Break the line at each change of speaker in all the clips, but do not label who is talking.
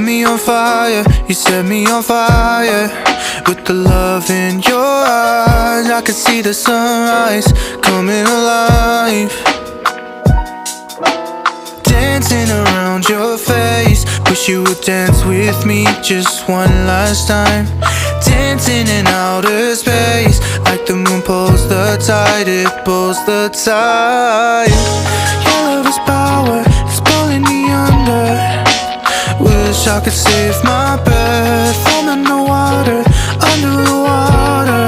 me on fire, you set me on fire. With the love in your eyes, I can see the sunrise coming alive. Dancing around your face, wish you would dance with me just one last time. Dancing in outer space, like the moon pulls the tide, it pulls the tide. Your love is power, it's pulling me under. Wish I could save my breath from underwater, under the water,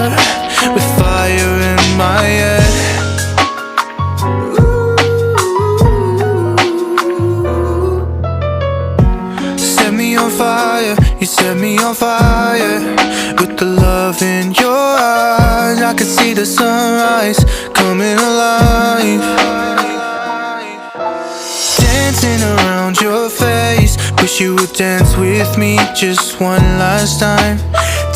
with fire in my head. Set me on fire, you set me on fire. With the love in your eyes, I can see the sunrise coming alive. Dancing around your face, wish you would dance with me just one last time.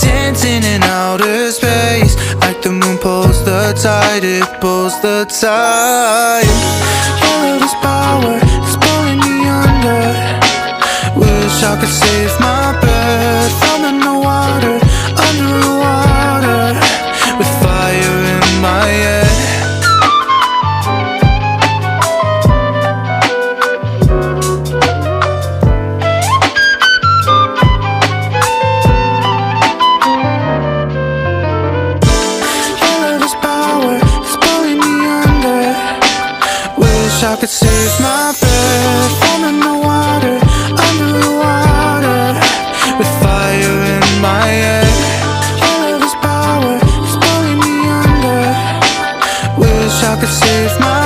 Dancing in outer space, like the moon pulls the tide, it pulls the tide. Your love is power, it's pulling me under. Wish I could save my breath from underwater, under the water, with fire in my head. I could save my breath from underwater, under the water, with fire in my head. Your love is power, it's pulling me under. Wish I could save my